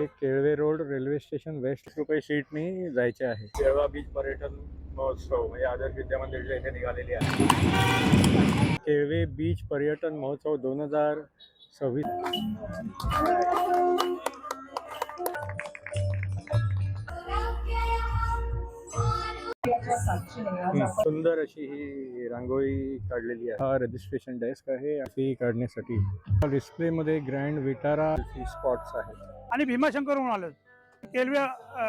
हे Kelve road railway station west रुपये सीटनी जायचे आहे. केळवा बीच पर्यटन महोत्सव म्हणजे आदर्श विद्या मंदिरच्या इथे निघालेली आहे. केळवे बीच पर्यटन महोत्सव 2026. सुंदर अशी ही रांगोळी काढलेली आहे. हा रजिस्ट्रेशन डेस्क आहे फी काढण्यासाठी. डिस्प्ले मध्ये ग्रँड विटारा स्पॉट्स आहेत आणि भीमाशंकर म्हणून आलो केळवे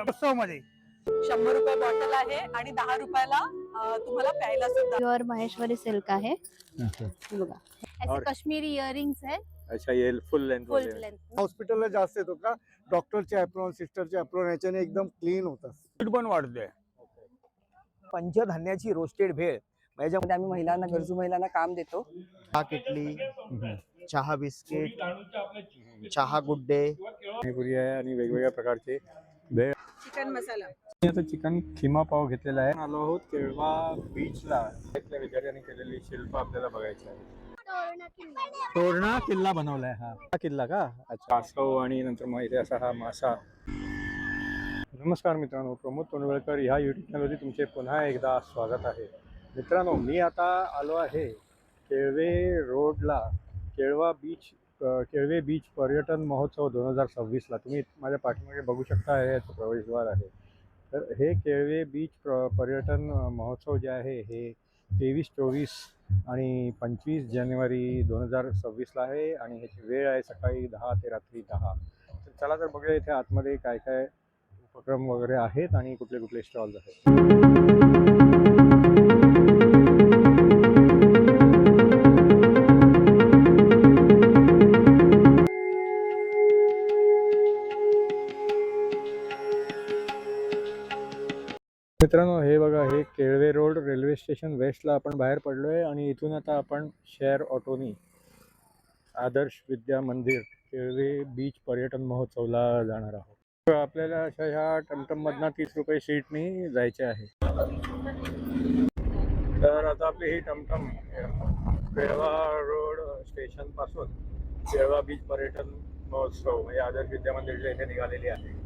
उत्सव मध्ये 100 रुपये बॉटल आहे आणि 10 रुपयाला तुम्हाला प्यायला सुद्धा प्योर महेश्वरी सिल्क है। अच्छा बघा ऐसे और- कश्मीरी इयरिंग्स है अच्छा ये फुल लेंथ फुल वाले लेंथ। हॉस्पिटलला जास्त येतो का डॉक्टरचे अप्रॉन सिस्टरचे अप्रॉन याच्याने एकदम क्लीन होतात. पण वाढतोय. पंचधान्याची रोस्टेड भेळ याच्यामध्ये आम्ही महिलांना गरजू महिलांना काम देतो. चहा किटली, चहा बिस्किट, चहा गुड्डे, पाणीपुरी आहे आणि वेगवेगळ्या प्रकारचे भेळ. चिकन मसाला मी आता चिकन खिमा पाव घेतलेला आहे. आलो आहोत केळवा बीचला. इथल्या विद्यार्थ्यांनी केलेली शिल्प आपल्याला बघायची आहे. तोरणा किल्ला बनवलाय. हा किल्ला का? अच्छा. कासव आणि नंतर मग इथे असा हा मासा. नमस्कार मित्रांनो, प्रमोद तोंडवळकर ह्या यूट्यूब चॅनलवरती तुमचे पुन्हा एकदा स्वागत आहे. मित्रांनो, मी आता आलो आहे केळवे रोडला केळवे बीच पर्यटन महोत्सव 2026ला. तुम्ही माझ्या पाठीमागे बघू शकता, हे याचं प्रवेशद्वार आहे. तर हे केळवे बीच पर्यटन महोत्सव जे आहे हे 23, 24 आणि 25 जानेवारी 2026ला आहे आणि ह्याची वेळ आहे सकाळी 10 ते रात्री 10. तर चला तर बघूया इथे आतमध्ये काय काय उपक्रम वगैरे आहेत आणि कुठले कुठले स्टॉल्स आहेत. मित्रांनो, हे बघा, हे केळवे रोड रेल्वे स्टेशन वेस्टला आपण बाहेर पडलो आहे आणि इथून आता आपण शेअर ऑटोनी आदर्श विद्या मंदिर केळवे बीच पर्यटन महोत्सवला जाणार आहोत. आपल्याला अशा ह्या टमटममधनं 30 रुपये सीटनी जायचे आहे. तर आता आपली ही टमटम केळवा रोड स्टेशनपासून केळवा बीच पर्यटन महोत्सव म्हणजे आदर्श विद्या मंदिरच्या इथे निघालेली आहे.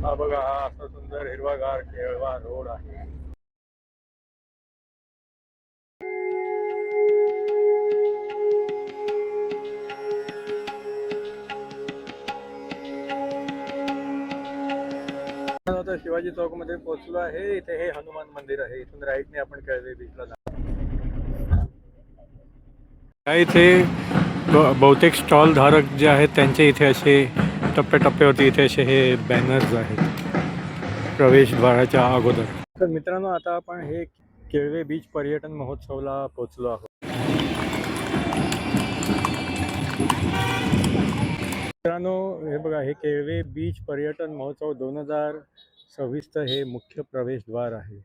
हा बघा, हा असा सुंदर हिरवागार केळवा रोड आहे. आता शिवाजी चौक मध्ये पोहोचलो आहे. इथे हे हनुमान मंदिर आहे. इथून राईटने आपण केळवे बीचला जाणार. इथे बहुतेक स्टॉल धारक जे आहेत त्यांचे इथे असे टप्प्याटप्प्यावरती इथे असे हे बॅनर्स आहेत प्रवेशद्वाराच्या अगोदर. तर मित्रांनो, आता आपण हे केळवे बीच पर्यटन महोत्सवला पोहोचलो आहोत. मित्रांनो, हे बघा, हे केळवे बीच पर्यटन महोत्सव 2026चं हे मुख्य प्रवेशद्वार आहे.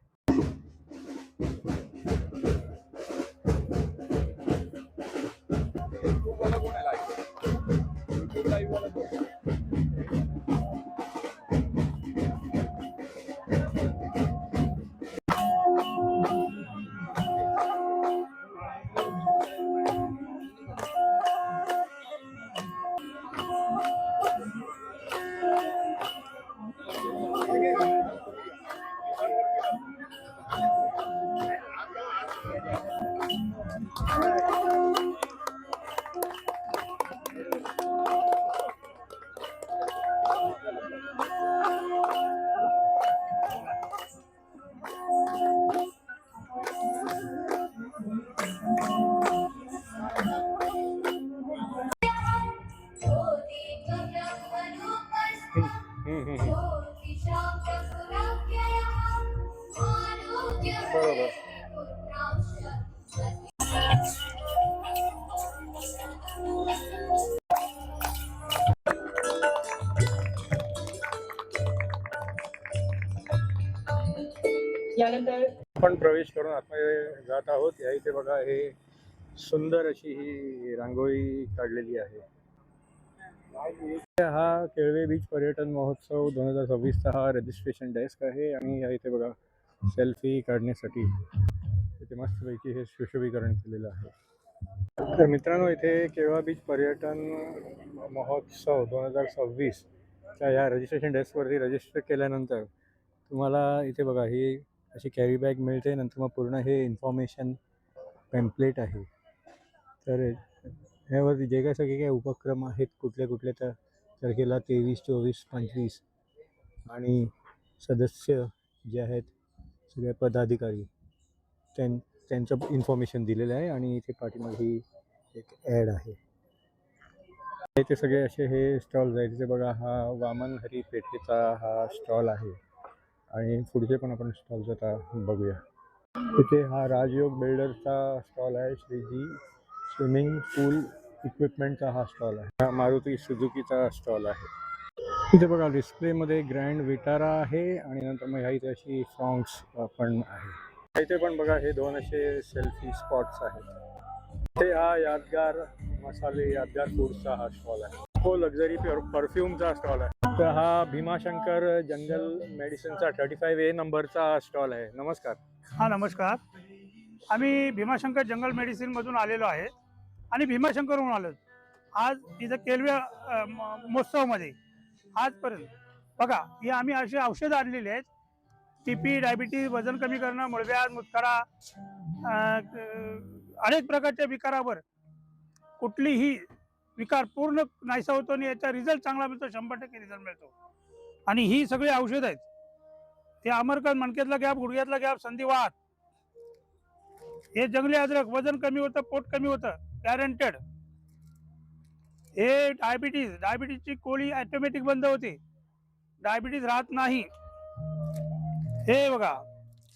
बरोबर. यानंतर आपण प्रवेश करून आतमध्ये जात आहोत. या इथे बघा, हे सुंदर अशी ही रांगोळी काढलेली आहे. हा केळवे बीच पर्यटन महोत्सव 2026चा हा रजिस्ट्रेशन डेस्क आहे आणि या इथे बघा सेल्फी काढण्यासाठी इथे मस्तपैकी हे सुशोभीकरण केलेलं आहे. तर मित्रांनो, इथे केळवा बीच पर्यटन महोत्सव 2026 त्या या रजिस्ट्रेशन डेस्कवरती रजिस्टर केल्यानंतर तुम्हाला इथे बघा ही अशी कॅरी बॅग मिळते. नंतर मग पूर्ण हे इन्फॉर्मेशन पेम्पलेट आहे. तर ह्यावरती जे काही सगळे काही उपक्रम आहेत कुठल्या कुठल्या त्या तारखेला 23, 24, 25 आणि सदस्य जे आहेत सगळे पदाधिकारी त्यांचं इन्फॉर्मेशन दिलेलं आहे. आणि इथे पाठीमागे ही एक ॲड आहे. इथे सगळे असे हे स्टॉल्स आहेत. इथे बघा हा वामन हरी पेठेचा हा स्टॉल आहे आणि पुढचे पण आपण स्टॉल्स आता बघूया. इथे हा राजयोग बिल्डरचा स्टॉल आहे. श्रीजी स्विमिंग पूल इक्विपमेंटचा हा स्टॉल आहे. हा मारुती सुझुकीचा स्टॉल आहे. इथे बघा डिस्प्लेमध्ये ग्रँड विटारा आहे आणि नंतर मग ह्या इथे अशी फ्रॉन्क्स पण आहे. इथे पण बघा हे दोन असे सेल्फी स्पॉट्स आहेत. इथे हा यादगार मसाले यादगार फूड्सचा हा स्टॉल आहे. तो लक्झरी परफ्यूमचा स्टॉल आहे. तर हा भीमाशंकर जंगल मेडिसिनचा 35A नंबरचा स्टॉल आहे. नमस्कार. हा नमस्कार. आम्ही भीमाशंकर जंगल मेडिसिनमधून आलेलो आहे आणि भीमाशंकरहून आलो. आज इथं केलवे महोत्सवामध्ये आजपर्यंत बघा हे आम्ही असे औषधं आणलेली आहेत. TP, डायबिटीज, वजन कमी करणं, मुळव्याध, मुतखडा, अनेक प्रकारच्या विकारावर कुठलीही विकार पूर्ण नाहीसा होतो आणि याचा रिझल्ट चांगला मिळतो. 100% रिझल्ट मिळतो. आणि ही सगळी औषध आहेत ते अमरकत, मणक्यातला गॅप, गुडघ्यातला गॅप, संधिवात, हे जंगली अद्रक, वजन कमी होतं, पोट कमी होतं, गॅरंटेड. हे डायबिटीजची गोळी ऑटोमॅटिक बंद होते. डायबिटीज राहत नाही. हे बघा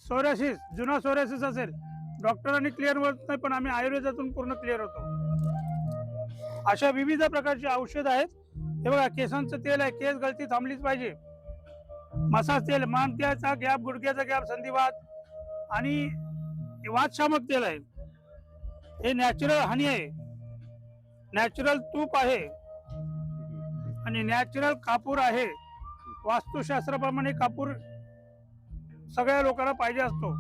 सोरायसिस, जुना सोरायसिस असेल डॉक्टरांनी क्लिअर होत नाही पण आम्ही आयुर्वेदातून पूर्ण क्लिअर होतो. अशा विविध प्रकारची औषध आहेत. हे बघा केसांचं तेल आहे, केस गळती थांबलीच पाहिजे. मसाज तेल, मानक्याचा गॅप, गुडघ्याचा गॅप, संधिवात आणि वातशामक तेल आहे. हे नॅचरल हनी आहे, नॅचरल तूप आहे आणि नॅचरल कापूर आहे. वास्तुशास्त्राप्रमाणे कापूर सगळ्या लोकांना पाहिजे असतो.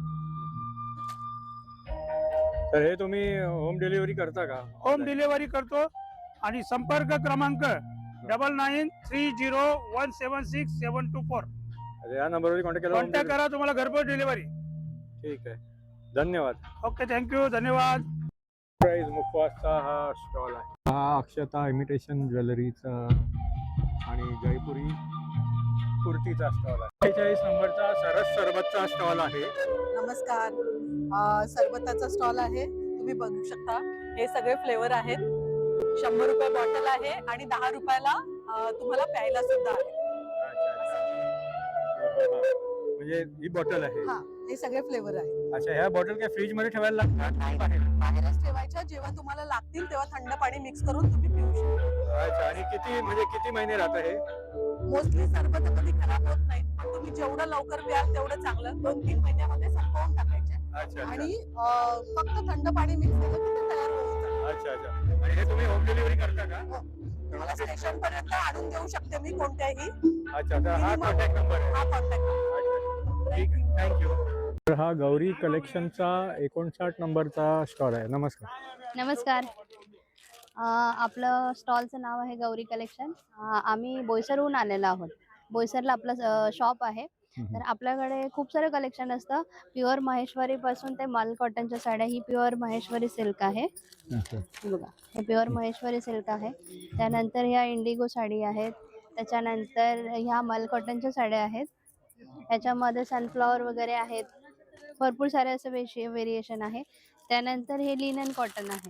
तर हे तुम्ही होम डिलिव्हरी करता का? होम डिलिव्हरी करतो आणि संपर्क क्रमांक 9930176724 या नंबरवर कॉन्टॅक्ट केला कॉन्टॅक्ट करा. तुम्हाला घरपोच डिलिव्हरी. ठीक आहे. धन्यवाद. ओके, थँक्यू, धन्यवाद. प्राइज मुखवासचा हा स्टॉल आहे. हा अक्षता इमिटेशन ज्वेलरीचा आणि जयपुरी कुर्तीचा स्टॉल आहे. 45 नंबरचा सरस सरबतचा स्टॉल आहे. नमस्कार. सरबताचा स्टॉल आहे. तुम्ही बघू शकता हे सगळे फ्लेवर आहेत. 100 रुपये बॉटल आहे आणि 10 रुपयाला तुम्हाला प्यायला सुद्धा आहे. म्हणजे ही बॉटल आहे. हा, हे सगळे फ्लेवर आहेत. अच्छा, ह्या बॉटल काय फ्रीज मध्ये ठेवायला लागतात? बाहेरच ठेवायच्या. जेव्हा तुम्हाला लागतील तेव्हा थंड पाणी मिक्स करून तुम्ही पिऊ शकता. अच्छा, आणि किती महिने राहतं हे? मोस्टली सरबत कधी खराब होत नाहीत. पण तुम्ही जेवढं लवकर प्याल तेवढं चांगलं. 2-3 महिन्यामध्ये संपवून टाकायचे अच्छा. आणि फक्त थंड पाणी मिक्स केलं की ते तयार होऊन जातं. अच्छा. आणि हे तुम्ही होम डिलिव्हरी करता का? तुम्हाला स्टेशन पर्यंत आणून देऊ शकते मी कोणत्याही. अच्छा, तर हा कॉन्टॅक्ट नंबर आहे. हा कॉन्टॅक्ट. ठीक आहे, थँक्यू. तर हा गौरी कलेक्शनचा 59 नंबरचा स्टॉल आहे. नमस्कार. नमस्कार. आपलं स्टॉलचं नाव आहे गौरी कलेक्शन. आम्ही बोईसरहून आलेलो आहोत. बोईसरला आपलं शॉप आहे. तर आपल्याकडे खूप सारं कलेक्शन असतं. प्युअर महेश्वरी पासून ते मल कॉटनच्या साड्या. ही प्युअर महेश्वरी सिल्क आहे. बघा, हे प्युअर महेश्वरी सिल्क आहे. त्यानंतर ह्या इंडिगो साडी आहेत. त्याच्यानंतर ह्या मल कॉटनच्या साड्या आहेत. ह्याच्यामध्ये सनफ्लॉवर वगैरे आहेत. भरपूर सारे असे व्हेरिएशन आहे. त्यानंतर हे लिनन कॉटन आहे.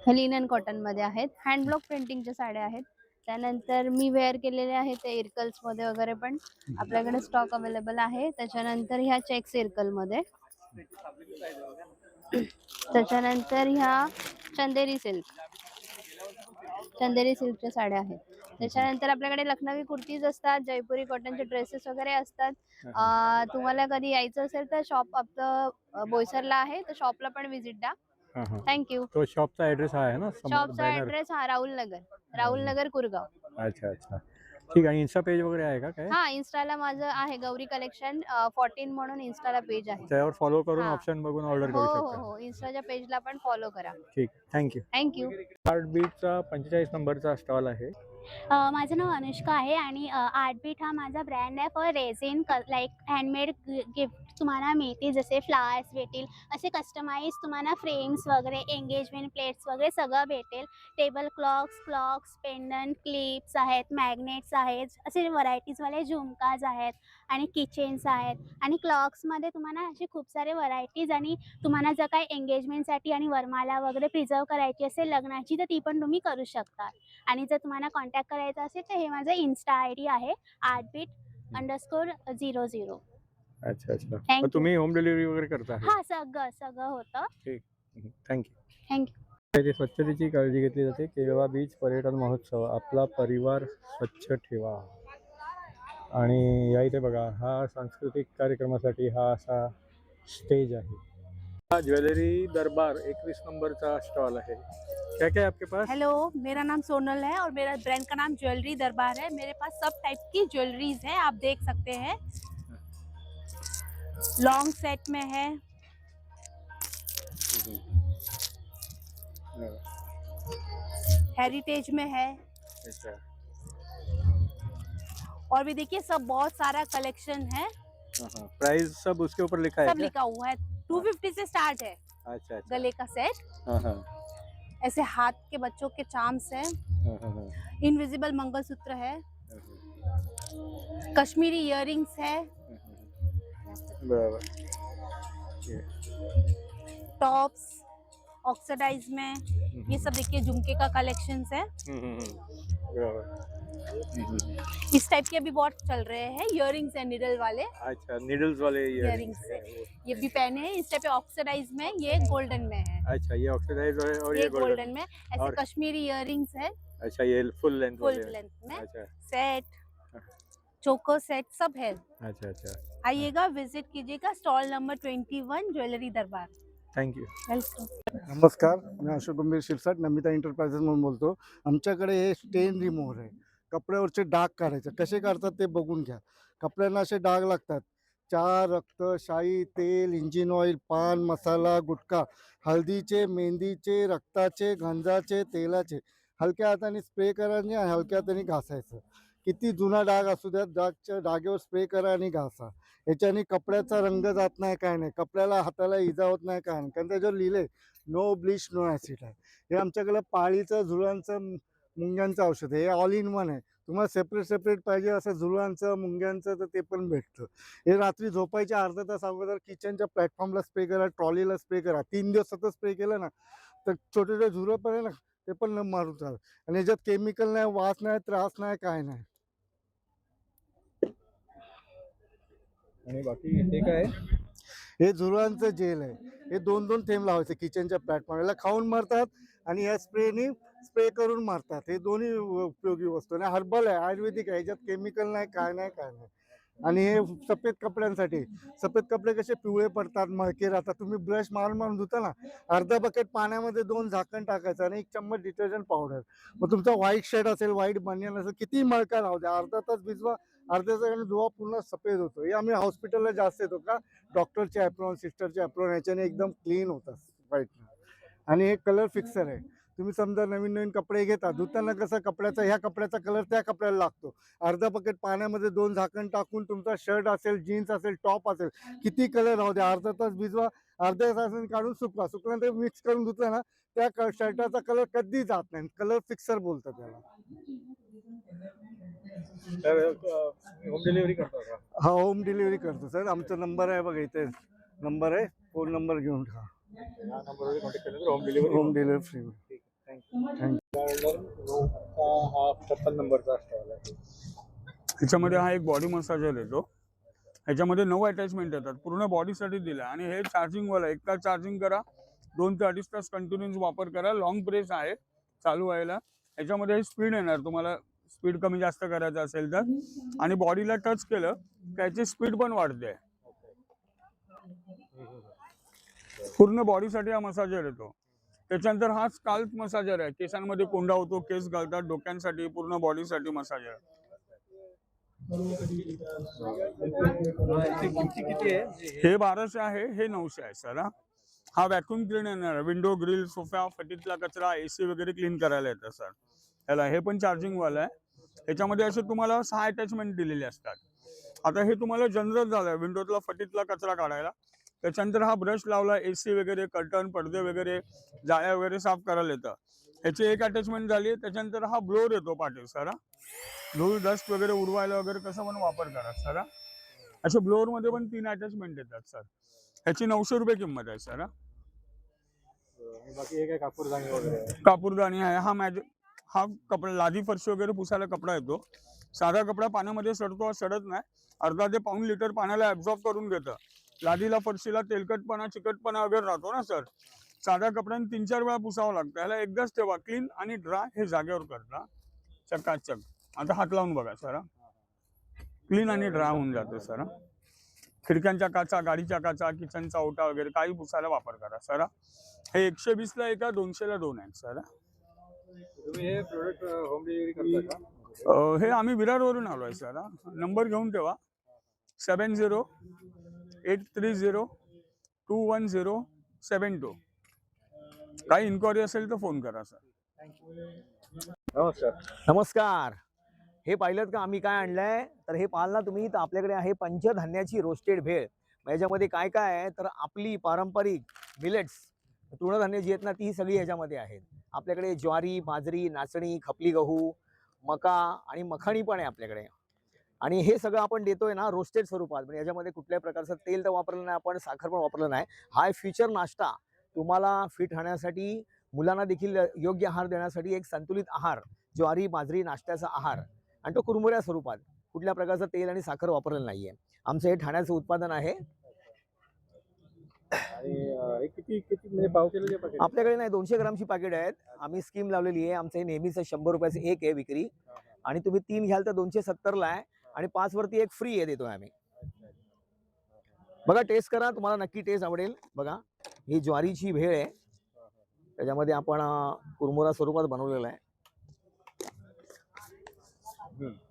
हे लिनन कॉटन मध्ये आहेत. हँडब्लॉक प्रिंटिंगच्या साड्या आहेत. त्यानंतर मी वेअर केलेले आहेत ते इरकल्स मध्ये वगैरे पण आपल्याकडे स्टॉक अवेलेबल आहे. त्याच्यानंतर ह्या चेक्स इरकल मध्ये. त्याच्यानंतर ह्या चंदेरी सिल्कच्या साड्या आहेत. त्याच्यानंतर आपल्याकडे लखनवी कुर्तीज असतात. जयपुरी कॉटनचे ड्रेसेस वगैरे असतात. तुम्हाला कधी यायचं असेल तर शॉप आपलं बोईसरला आहे. तर शॉपला पण व्हिजिट द्या. थँक्यू. तो शॉपचा ॲड्रेस आहे ना? शॉपचा ॲड्रेस हा राहुल नगर कुरगाव. अच्छा. ठीक आहे. इन्स्टा पेज वगैरे आहे का काय? हा, इन्स्टाला माझं आहे गौरी कलेक्शन 14 म्हणून इन्स्टाला पेज आहे. त्यावर फॉलो करून हा. ऑप्शन बघून ऑर्डर करू शकता. हो, इन्स्टाच्या पेजला पण फॉलो करा. ठीक, थँक्यू. थँक्यू. हार्ट बीटचा 45 नंबरचा स्टॉल आहे. माझं नाव अनुष्का आहे आणि आर्टबीट हा माझा ब्रँड आहे for resin like handmade gift तुम्हाला मिळतील, जसे फ्लावर्स भेटेल, असे कस्टमाइज तुम्हाला फ्रेम्स वगैरे, एंगेजमेंट प्लेट्स वगैरे सगळं भेटेल. टेबल क्लॉक्स, पेंडंट, क्लिप्स आहेत, मॅग्नेट्स आहेत, असे व्हरायटीजवाले झुमकाज आहेत आणि किचेन्स आहेत. आणि क्लॉक्समध्ये तुम्हाला असे खूप सारे व्हरायटीज, आणि तुम्हाला जर काही एंगेजमेंटसाठी आणि वरमाला वगैरे प्रिझर्व करायची असेल लग्नाची, तर ती पण तुम्ही करू शकता. आणि जर तुम्हाला कॉन्टॅक्ट करायचा असेल तर हे माझं इन्स्टा ID आहे artbeat_00. अच्छा अच्छा. Thank मग you. तुम्ही होम डिलिव्हरी वगैरे करता? हा, सगळं होतं. थँक्यू. थँक्यू. इथे स्वच्छतेची काळजी घेतली जाते. केळवा बीच पर्यटन महोत्सव, आपला परिवार स्वच्छ ठेवा. आणि या इथे बघा, हा सांस्कृतिक कार्यक्रमासाठी हा असा स्टेज आहे. हा ज्वेलरी दरबार 21 नंबरचा स्टॉल है। क्या क्या है आपके पास? हेलो, मेरा नाम सोनल है और मेरा ब्रांड का नाम ज्वेलरी दरबार है। मेरे पास सब टाइप की ज्वेलरीज है, आप देख सकते हैं। लॉन्ग सेट में है, हेरिटेज में है, अच्छा। और भी देखिए सब बहुत सारा कलेक्शन है। प्राइस सब उसके ऊपर लिखा है सब क्या? लिखा हुआ है। 250 से स्टार्ट है अच्छा अच्छा। गले का सेट। हाँ हाँ ऐसे हाथ के बच्चों के चार्म्स है, हाँ। इनविजिबल मंगलसूत्र है, कश्मीरी इयररिंग्स है, बराबर। टॉप्स ऑक्सीडाइज में, ये सब देखिए झुमके का कलेक्शंस है। बराबर। इस टाइप के अभी बहुत चल रहे हैं, इयररिंग्स है निडल वाले, अच्छा, नीडल्स वाले इयररिंग्स है, ये भी पहने हैं। इस टाइप के ऑक्सीडाइज में, ये गोल्डन में है। अच्छा, ये ऑक्सीडाइज है और ये ये गोल्डन में। ऐसे और- कश्मीरी इयररिंग्स है अच्छा, ये फुल लेंथ फुल वाले हैं। लेंथ में। अच्छा सेट, चोको सेट सब है। अच्छा अच्छा। आइएगा, विजिट कीजिएगा। स्टॉल नंबर 21 ज्वेलरी दरबार। थँक्यू। वेलकम। नमस्कार, मी अशोक गंभीर शिरसाट, नमिता एंटरप्राइजेस म्हणून बोलतो. आमच्याकडे हे स्टेन रिमूव्हर आहे. कपड्यावरचे डाग काढायचे. कसे काढतात ते बघून घ्या. कपड्यांना असे डाग लागतात. चहा, रक्त, शाई, तेल, इंजिन ऑइल, पान मसाला, गुटखा, हळदीचे, मेहंदीचे, रक्ताचे, गंजाचे, तेलाचे. हलक्या हाताने स्प्रे करायचे आणि हलक्या हाताने घासायचं. किती जुना डाग असू द्या, डागेवर स्प्रे करा आणि घासा. याच्याने कपड्याचा रंग जात नाही, काय नाही. कपड्याला हाताला इजा होत नाही, काय नाही. कारण त्याच्यावर लिहिलंय नो ब्लीच नो ॲसिड आहे. हे आमच्याकडे पाळीचं, झुलांचं, मुंग्यांचं औषध आहे. हे ऑल इन वन आहे. तुम्हाला सेपरेट पाहिजे असं झुलांचं, मुंग्यांचं, तर ते पण भेटतं. हे रात्री झोपायच्या अर्धा तास अगोदर किचनच्या प्लॅटफॉर्मला स्प्रे करा, ट्रॉलीला स्प्रे करा. 3 दिवस सतत स्प्रे केलं ना, तर छोटे छोटे झुरं पण आहे ना, ते पण न मारून चालतं. आणि याच्यात केमिकल नाही, वास नाही, त्रास नाही, काय नाही. आणि बाकी हे काय आहे? हे झुरळांचं जेल आहे. हे 2-2 थेंब लावायचे किचनच्या प्लॅटफॉर्मला. खाऊन मारतात आणि या स्प्रेनी स्प्रे करून मारतात. हे दोन्ही उपयोगी वस्तू आणि हर्बल आहे, आयुर्वेदिक आहे. याच्यात केमिकल नाही, काय नाही, काय नाही. आणि हे सफेद कपड्यांसाठी. सफेद कपडे कसे पिवळे पडतात, मळके राहतात. तुम्ही ब्रश मारून धुता ना, अर्धा बकेट पाण्यामध्ये 2 झाकण टाकायचं आणि 1 चम्मच डिटर्जंट पावडर. मग तुमचा व्हाईट शर्ट असेल, व्हाईट बनियन असेल, किती मळका राहू द्या, अर्धा तास भिजवा, अर्ध्या तासाने धुवा, पूर्ण सफेद होतो. हे आम्ही हॉस्पिटलला जास्त येतो का, डॉक्टरचे ॲप्रॉन, सिस्टरचे ॲप्रॉन, याच्याने एकदम क्लीन होतात व्हाईट. आणि हे कलर फिक्सर आहे. तुम्ही समजा नवीन कपडे घेता, धुताना कसं कपड्याचा, ह्या कपड्याचा कलर त्या कपड्याला लागतो. अर्धा बकेट पाण्यामध्ये 2 झाकण टाकून तुमचा शर्ट असेल, जीन्स असेल, टॉप असेल, किती कलर राहू द्या, अर्धा तास भिजवा, अर्ध्या तासाने काढून सुकवा. सुकल्यानंतर मिक्स करून धुतला ना, त्या शर्टाचा कलर कधी जात नाही. कलर फिक्सर बोलतात त्याला. होम डिलिव्हरी करता का? हा, होम डिलिव्हरी करतो सर. आमचा नंबर आहे बघा, इथे नंबर आहे, फोन नंबर घेऊन ठेवा. या नंबरवर कॉन्टॅक्ट केलं तर home delivery. Home delivery free. हा 56 नंबरचा स्टॉल आहे. ह्याच्यामध्ये हा एक बॉडी मसाजर येतो. ह्याच्यामध्ये 9 अटॅचमेंट येतात, पूर्ण बॉडीसाठी दिला. आणि हे चार्जिंगवाला, 1 तास चार्जिंग करा, 2 ते 2.5 तास कंटिन्यूस वापर करा. लॉंग प्रेस आहे चालू व्हायला. ह्याच्यामध्ये स्पीड येणार, तुम्हाला स्पीड कमी जास्त करायचं असेल तर. आणि बॉडीला टच केलं त्याची स्पीड पण वाढते. पूर्ण बॉडीसाठी हा मसाजर येतो. त्याच्यानंतर हा स्काल्प मसाजर आहे. केसांमध्ये कोंडा होतो, केस गळतात, डोक्यांसाठी, पूर्ण बॉडीसाठी मसाजर. किती आहे? हे 1200 आहे, हे 900 आहे सर. हा व्हॅक्यूम क्लीन येणार, विंडो, ग्रिल, सोफा, फटीतला कचरा, AC वगैरे क्लीन करायला येतं सर. ह्याला, हे पण चार्जिंगवालं आहे. ह्याच्यामध्ये असे तुम्हाला 6 अटॅचमेंट दिलेले असतात. आता हे तुम्हाला जनरल झालं विंडोतला फटीतला कचरा काढायला. त्याच्यानंतर हा ब्रश लावला, AC वगैरे, कर्टन, पडदे वगैरे, जाळ्या वगैरे साफ करायला येतं. ह्याची एक अटॅचमेंट झाली. त्याच्यानंतर हा ब्लोअर येतो पाठी सर, धूळ डस्ट वगैरे उडवायला वगैरे कसं पण वापर करा सर. असे ब्लोअरमध्ये पण 3 अटॅचमेंट येतात सर. ह्याची 900 रुपये किंमत आहे सर. बाकी हे काय कापूरदानी वगैरे? कापूरदानी आहे. हा कपडा लादी फरशी वगैरे पुसायला कपडा येतो. साधा कपडा पाण्यामध्ये सडतो, सडत नाही. अर्धा ते पाऊण लिटर पाण्याला ऍब्झॉर्ब करून घेतं. लादीला फरशीला तेलकटपणा चिकटपणा वगैरे राहतो ना सर. साध्या कपड्याने 3-4 वेळा पुसावं लागतं. ह्याला एकदाच ठेवा, क्लीन आणि ड्राय हे जागेवर करता चकाचक. आता हात लावून बघा सर, क्लीन आणि ड्राय होऊन जातो सर. खिडक्यांच्या काचा, गाडीच्या काचा, किचनचा ओटा वगैरे काही पुसायला वापर करा सर. हे 120 ला 1 आहे, 200 ला 2 आहेत सर. तुम्ही हे प्रोडक्ट होम डिलिव्हरी करता का? हे आम्ही विरारवरून आलो आहे सर. नंबर घेऊन ठेवा, 70-830-21072. काही इन्क्वायरी असेल तर फोन करा सर. नमस्कार. नमस्कार. हे पाहिलं का आम्ही काय आणलंय? तर हे पाहाल ना तुम्ही, तर आपल्याकडे आहे पंचधान्याची रोस्टेड भेळ. याच्यामध्ये काय काय आहे तर आपली पारंपरिक मिलेट्स तृणधान्य जी आहेत ना ती सगळी ह्याच्यामध्ये आहेत. आपल्याकडे ज्वारी, बाजरी, नाचणी, खपली गहू, मका आणि मखाणी पण आहे आपल्याकडे. आणि हे सगळं आपण देतोय ना रोस्टेड स्वरूपात. म्हणजे याच्यामध्ये कुठल्याही प्रकारचं तेल तर वापरलं नाही आपण, साखर पण वापरलं नाही. हा फ्युचर नाश्ता तुम्हाला फिट राहण्यासाठी, मुलांना देखील योग्य आहार देण्यासाठी एक संतुलित आहार, ज्वारी बाजरी नाश्त्याचा आहार, आणि तो कुरमुऱ्या स्वरूपात. कुठल्या प्रकारचं तेल आणि साखर वापरलेलं नाहीये. आमचं हे ठाण्याचं उत्पादन आहे. आणि हे किती किती म्हणजे पाव किलोचे पाकीट? आपल्याकडे नाही 200 ग्रामची पाकिट आहेत. आम्ही स्कीम लावलेली आहे. आमचं हे नेहमीचं 100 रुपयाचं एक आहे विक्री. आणि तुम्ही 3 घ्याल तर 270 ला आहे आणि 5 वरती एक फ्री आहे देतोय आम्ही. बघा, टेस्ट करा, तुम्हाला नक्की टेस्ट आवडेल. बघा, ही ज्वारीची भेळ आहे. त्याच्यामध्ये आपण कुरमुरा स्वरूपात बनवलेला आहे.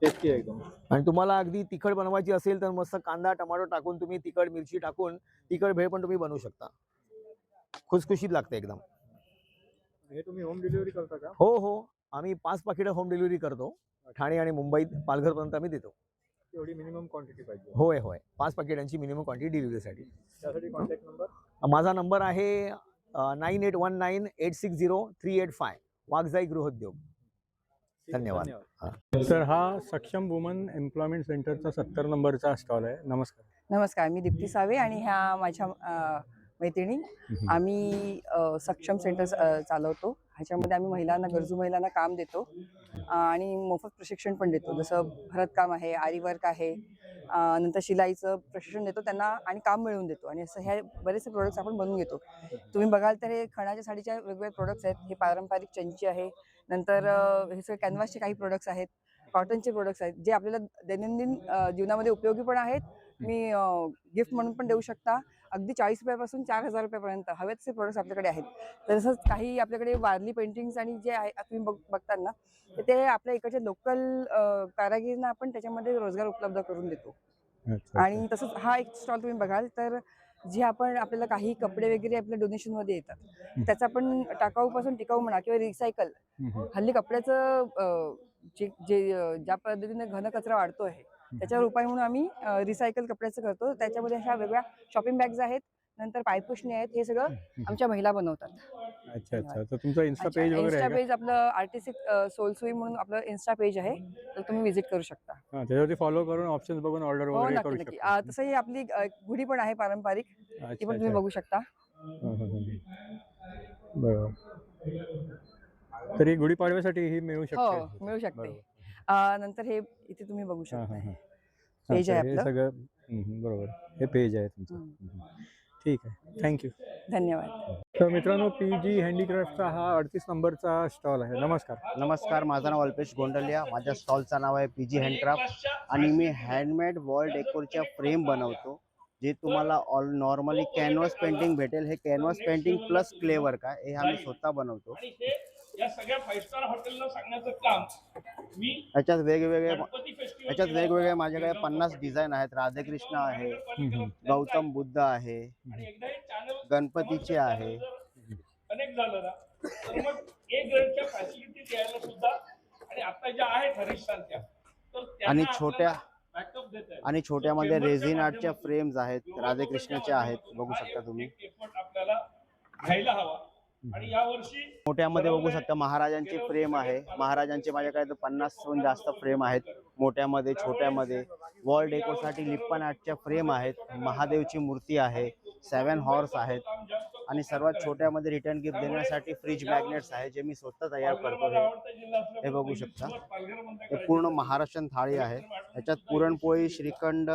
टेस्टी आहे एकदम. आणि तुम्हाला अगदी तिखट बनवायची असेल तर मस्त कांदा टमाटो टाकून तुम्ही तिखट मिरची टाकून तिखट भेळ पण तुम्ही बनवू शकता. खुसखुशीत लागते एकदम. हे तुम्ही होम डिलिव्हरी करता का? हो हो, आम्ही 5 पाकिटं होम डिलिव्हरी करतो. ठाणे आणि मुंबईत, पालघरपर्यंत आम्ही देतो. एवढी मिनिमम क्वांटिटी पाहिजे? होय होय, 5 पाकिटांची मिनिमम क्वांटिटी डिलिव्हरीसाठी. त्यासाठी कॉन्टॅक्ट नंबर? माझा नंबर आहे 9819860385, वाघजाई गृहोद्योग. धन्यवाद. तर हा सक्षम वुमन एम्प्लॉयमेंट सेंटरचा 70 नंबरचा स्टॉल आहे. नमस्कार. नमस्कार, मी दीप्ती सावे आणि ह्या माझ्या मैत्रिणी. आम्ही सक्षम सेंटर चालवतो. ह्याच्यामध्ये आम्ही गरजू महिलांना काम देतो आणि मोफत प्रशिक्षण पण देतो. जसं भरतकाम आहे, आरी वर्क आहे, नंतर शिलाईचं प्रशिक्षण देतो त्यांना आणि काम मिळवून देतो. आणि असं ह्या बरेचसे प्रोडक्ट्स आपण बनवून घेतो. तुम्ही बघाल तर हे खणाच्या साडीच्या वेगवेगळे प्रोडक्ट्स आहेत. हे पारंपरिक चंची आहे. नंतर हे सगळे कॅनव्हासचे काही प्रोडक्ट्स आहेत, कॉटनचे प्रोडक्ट्स आहेत जे आपल्याला दैनंदिन जीवनामध्ये उपयोगी पण आहेत. मी गिफ्ट म्हणून पण देऊ शकता. अगदी 40 रुपयापासून 4000 रुपयापर्यंत हवे तसे प्रोडक्ट्स आपल्याकडे आहेत. तसंच काही आपल्याकडे वारली पेंटिंग्स आणि जे आहे तुम्ही बघताल ना, तर ते आपल्या इकडच्या लोकल कारागिरांना आपण त्याच्यामध्ये रोजगार उपलब्ध करून देतो. आणि तसंच हा एक स्टॉल तुम्ही बघाल तर जे आपण आपल्याला काही कपडे वगैरे आपल्या डोनेशनमध्ये येतात, त्याचा आपण टाकाऊपासून टिकाऊ म्हणा किंवा रिसायकल. हल्ली कपड्याचं ज्या पद्धतीने घन कचरा वाढतो आहे त्याच्यावर उपाय म्हणून आम्ही रिसायकल कपड्याचं करतो. त्याच्यामध्ये अशा वेगळ्या शॉपिंग बॅग्स आहेत, नंतर पायपुसणी आहेत. हे सगळं आमच्या महिला बनवतात. अच्छा अच्छा. तर तुमचं इन्स्टा पेज वगैरे इन्स्टा आहे पेज आपलं आर्टिस्टिक सोलसुई म्हणून आपलं इन्स्टा पेज आहे, तर तुम्ही विजिट करू शकता. का? त्याच्यावरती फॉलो करून ऑप्शन्स बघून ऑर्डर हो, वगैरे नक्की करू नक्की. शकता. तसंही आपली गुढी पण आहे पारंपरिक, ती पण तुम्ही बघू शकता. बरोबर. तर ही गुढीपाडव्यासाठी ही मिळू शकते? हो, मिळू शकते. नंतर हे इथे तुम्ही बघू शकता. पेज आहे हे आपलं. सगळं बरोबर. हे पेज आहे तुमचं. ठीक आहे, थँक्यू. धन्यवाद. तर मित्रांनो, PG हँडीक्राफ्टचा हा 38 नंबरचा स्टॉल आहे. नमस्कार. नमस्कार, माझं नाव अल्पेश गोंडलिया. माझ्या स्टॉलचं नाव आहे PG हँडक्राफ्ट आणि मी हँडमेड वॉल डेकोरच्या फ्रेम बनवतो, जे तुम्हाला नॉर्मली कॅनव्हास पेंटिंग भेटेल. हे canvas painting plus clay work आहे. हे आम्ही स्वतः बनवतो. या सगळ्या 5 स्टार हॉटेलला सांगण्याचं काम मी ह्याच्यात वेगवेगळे माझ्याकडे 50 डिझाईन आहेत. राधाकृष्ण आहे, गौतम बुद्ध आहे, गणपतीचे आहे. अनेक झालं ना, तर मग A ग्रेडच्या फॅसिलिटी द्यायला सुद्धा आणि छोट्यामध्ये रेझिन आर्टच्या फ्रेम्स आहेत, राधेकृष्णाच्या आहेत, बघू शकता तुम्ही. मोठ्यामध्ये बघू शकता महाराजांची फ्रेम आहे. महाराजांचे माझ्याकडे तर 50हून जास्त फ्रेम आहेत, मोठ्यामध्ये छोट्यामध्ये. वॉल डेकोसाठी लिप्पन आर्टच्या फ्रेम आहेत, महादेवची मूर्ती आहे, 7 हॉर्स आहेत. आणि सर्वात छोट्यामध्ये रिटर्न गिफ्ट देण्यासाठी फ्रीज मॅग्नेट्स आहे, जे मी स्वतः तयार करतो. हे बघू शकता. हे पूर्ण महाराष्ट्रीयन थाळी आहे. याच्यात पुरणपोळी, श्रीखंड,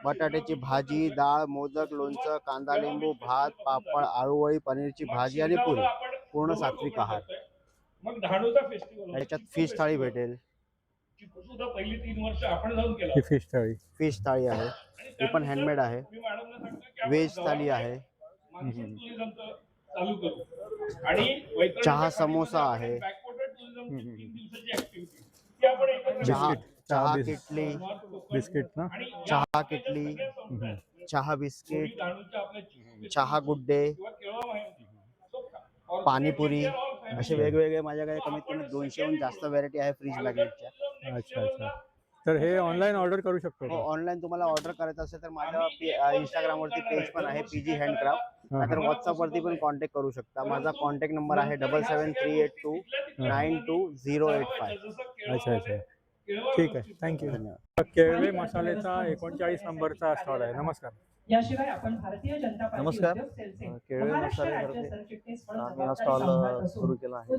बटाट्याची भाजी, डाळ, मोदक, लोणचं, कांदा लिंबू, भात, पापड, आळूवळी, पनीरची भाजी आणि पुरी. पूर्ण सात्विक आहार. याच्यात फिश थाळी भेटेल. ही फिश थाळी. फिश थाळी आहे, ही पण हँडमेड आहे. व्हेज थाळी आहे. चहा समोसा आहे. चहा किटली, बिस्किट ना. चहा किटली, चहा बिस्किट, चहा गुड्डे, पाणीपुरी, असे वेगवेगळे माझ्याकडे कमीत कमी 200हून जास्त व्हरायटी आहे फ्रीज मॅग्नेटच्या. अच्छा अच्छा. तर हे ऑनलाईन ऑर्डर करू शकतो हो, का? ऑनलाईन तुम्हाला ऑर्डर करायचं असेल तर माझ्या इंस्टाग्रामवरती पेज पण आहे, PG हँडक्राफ्ट. नाहीतर व्हॉट्सअपवरती पण कॉन्टॅक्ट करू शकता. माझा कॉन्टॅक्ट नंबर आहे 7738292085. अच्छा अच्छा. ठीक आहे, थँक्यू. केळवे मसाल्याचा 39 नंबरचा स्टॉल आहे. नमस्कार. नमस्कार. केळवे मसालेतर्फे आम्ही हा स्टॉल सुरू केला आहे.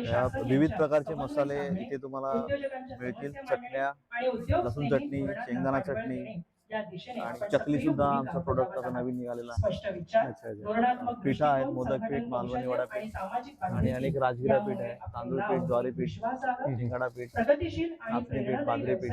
या विविध प्रकारचे मसाले इथे तुम्हाला मिळतील. चटण्या, लसूण चटणी, शेंगदाणा चटणी आणि चकली सुद्धा आमचा प्रोडक्ट आता नवीन निघालेला आहे. पिठा आहेत, मोदक पीठ, मालवणी वडा पीठ आणि अनेक राजगिरा पीठ आहे, तांदूळ पीठ, ज्वारी पीठ, शिंगाडा पीठ, नाचणी पीठ, बाजरी पीठ.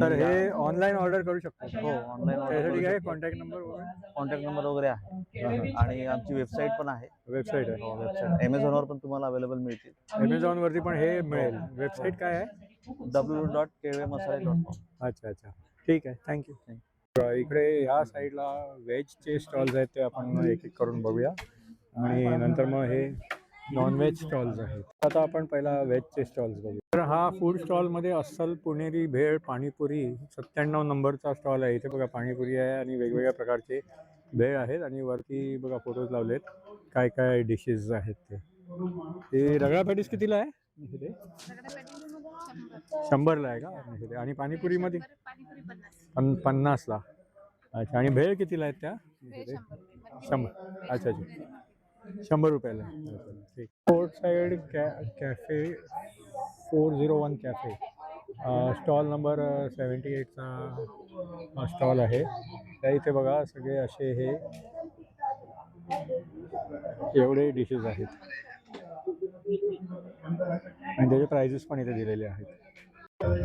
तर हे ऑनलाईन ऑर्डर करू शकतो. हो, ऑनलाईन त्यासाठी कॉन्टॅक्ट नंबर वगैरे आहे. आणि आमची वेबसाईट पण आहे. वेबसाईट आहे. हो, वेबसाईट अमेझॉनवर पण तुम्हाला अवेलेबल मिळतील. अमेझॉन वरती पण हे मिळेल. वेबसाईट काय आहे? www.kelwemasale.com. अच्छा अच्छा. ठीक आहे, थँक्यू. इकडे ह्या साईडला व्हेजचे स्टॉल्स आहेत, ते आपण एक एक करून बघूया. आणि नंतर मग हे नॉनव्हेज स्टॉल्स आहेत. आता आपण पहिला व्हेजचे स्टॉल्स बघूया. तर हा फूड स्टॉलमध्ये अस्सल पुणेरी भेळ पाणीपुरी 97 नंबरचा स्टॉल आहे. इथे बघा पाणीपुरी आहे आणि वेगवेगळ्या प्रकारचे भेळ आहेत. आणि वरती बघा फोटोज लावलेत, काय काय डिशेस आहेत ते. हे रगडा पॅटीस कितीला आहे? 100ला आहे का? आणि पाणीपुरीमध्ये 50ला. अच्छा. आणि भेळ कितीला आहेत त्या? 100. अच्छा अच्छा. 100 रुपयाला. ठीक. Fort side cafe 401 cafe stall number 78चा स्टॉल आहे. त्या इथे बघा सगळे असे हे एवढे डिशेस आहेत आणि त्याचे प्राइजेस पण इथे दिलेले आहेत.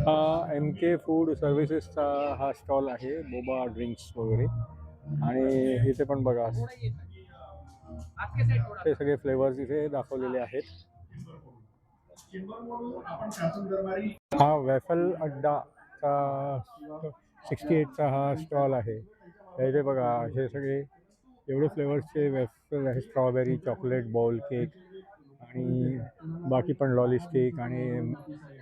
हा MK फूड सर्व्हिसेसचा हा स्टॉल आहे, बोबा ड्रिंक्स वगैरे. आणि इथे पण बघा ते सगळे फ्लेवर्स इथे दाखवलेले आहेत. हा वॅफल अड्डाचा 68चा हा स्टॉल आहे. इथे बघा हे सगळे एवढे फ्लेवर्सचे वॅफल आहे. स्ट्रॉबेरी, चॉकलेट, बॉल केक आणि बाकी पण लॉलीस्टिक. आणि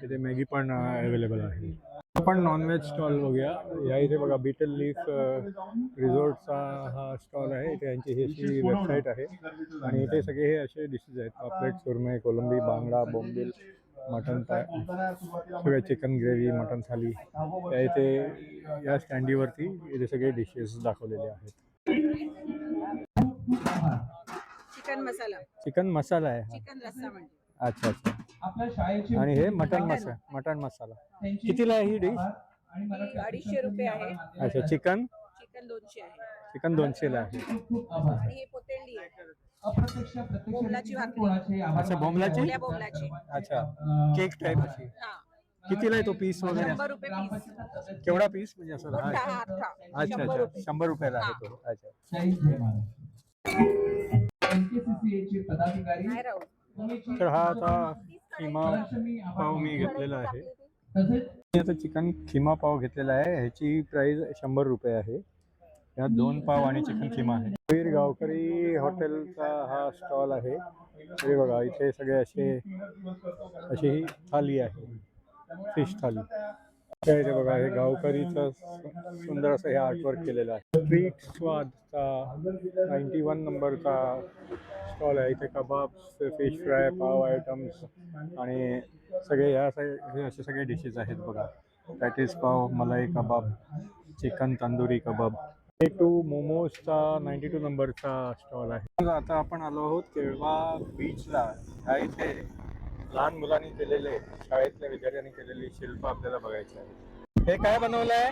इथे मॅगी पण अवेलेबल आहे. आपण नॉनव्हेज स्टॉल बघूया. या इथे बघा बीटल लीफ रिसॉर्टचा हा स्टॉल आहे. इथे यांची ही अशी वेबसाईट आहे आणि इथे सगळे हे असे डिशेस आहेत. पापलेट, सुरमई, कोलंबी, बांगडा, बोंबील, मटन फ्राय, सगळे चिकन ग्रेव्ही, मटन थाली. या इथे या स्टँडीवरती इथे सगळे डिशेस दाखवलेले आहेत. चिकन मसाला आहे. अच्छा अच्छा. आणि हे मटन मसाला कितीला आहे ही डिश? 250 रुपये आहे. अच्छा. चिकन 200 आहे. चिकन 200ला आहे. आणि हे पोतेंडी आहे. बोमलाची भाकरी. अच्छा. बोमलाची. बोमलाची. अच्छा. केक टाईप अशी. कितीला आहे तो पीस वगैरे? 100 रुपये पीस. केवढा पीस म्हणजे असं? मोठा, अच्छा अच्छा. 100 रुपयाला आहे तो. अच्छा. तर हा आता खिमा पाव मी घेतलेला आहे. मी आता चिकन खिमा पाव घेतलेला आहे. ह्याची प्राइस 100 रुपये आहे. यात 2 पाव आणि चिकन किमा आहे. वीर गावकरी हॉटेलचा हा स्टॉल आहे. हे बघा इथे सगळे अशी ही थाली आहे, फिश थाली. इथे बघा हे गावकरीचं सुंदर असं हे आर्टवर्क केलेलं आहे. स्ट्रीट स्वादचा 91 नंबरचा स्टॉल आहे. इथे कबाब, फिश फ्राय, पाव आयटम्स आणि सगळे हे असे सगळे डिशेस आहेत बघा. पॅटीस पाव, मलाई कबाब, चिकन तंदुरी कबाब. टू मोमोजचा 92 नंबरचा स्टॉल आहे. आता आपण आलो आहोत केळवा बीचला. ह्या इथे लहान मुलांनी केलेले, शाळेतल्या विद्यार्थ्यांनी केलेली शिल्प आपल्याला बघायची आहे. हे काय बनवलंय?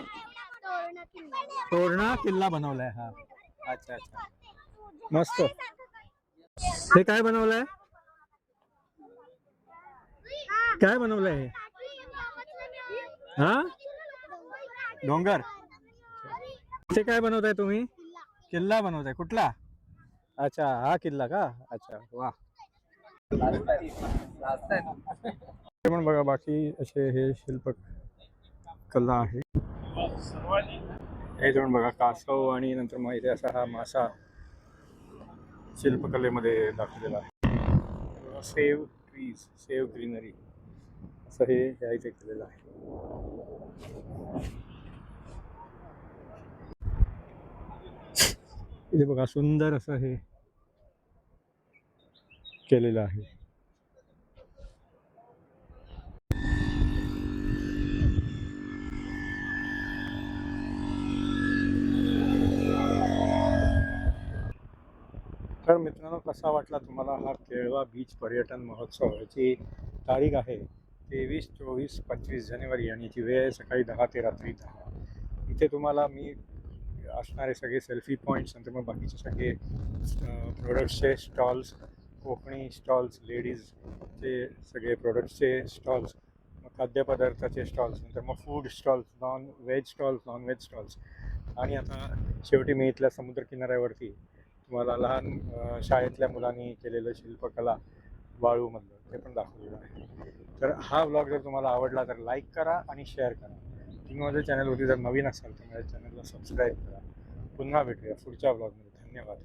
तोरणा किल्ला बनवलाय. हा, अच्छा अच्छा, मस्त. हे काय बनवलंय? काय बनवलंय हे? हा, डोंगर. इथे काय बनवताय तुम्ही? किल्ला बनवताय. कुठला? अच्छा, हा किल्ला का? अच्छा, वा. पण बघा बाकी असे हे शिल्प कला आहे. हे जाऊन बघा कासव आणि नंतर मग इथे असा हा मासा शिल्पकलेमध्ये दाखवलेला आहे. सेव्ह ट्रीज, सेव्ह ग्रीनरी असं हे ह्या इथे केलेलं आहे. इथे बघा सुंदर असं हे केलेलं आहे. तर मित्रांनो, कसा वाटला तुम्हाला हा केळवा बीच पर्यटन महोत्सव? याची तारीख आहे 23, 24, 25 जानेवारी आणि याची वेळ आहे सकाळी 10 ते रात्री 10. इथे तुम्हाला मी असणारे सगळे सेल्फी पॉईंट्स, नंतर मग बाकीचे सगळे प्रोडक्ट्सचे स्टॉल्स, कोकणी स्टॉल्स, लेडीजचे सगळे प्रोडक्ट्सचे स्टॉल्स, मग खाद्यपदार्थाचे स्टॉल्स, नंतर मग food stalls, non veg stalls आणि आता शेवटी मी इथल्या समुद्रकिनाऱ्यावरती तुम्हाला लहान शाळेतल्या मुलांनी केलेलं शिल्पकला वाळूमधलं ते पण दाखवलेलं आहे. तर हा व्लॉग जर तुम्हाला आवडला तर लाईक करा आणि शेअर करा. तुम्ही माझ्या चॅनलवरती जर नवीन असाल तर माझ्या चॅनलला सबस्क्राईब करा. पुन्हा भेटूया पुढच्या व्लॉगमध्ये. धन्यवाद.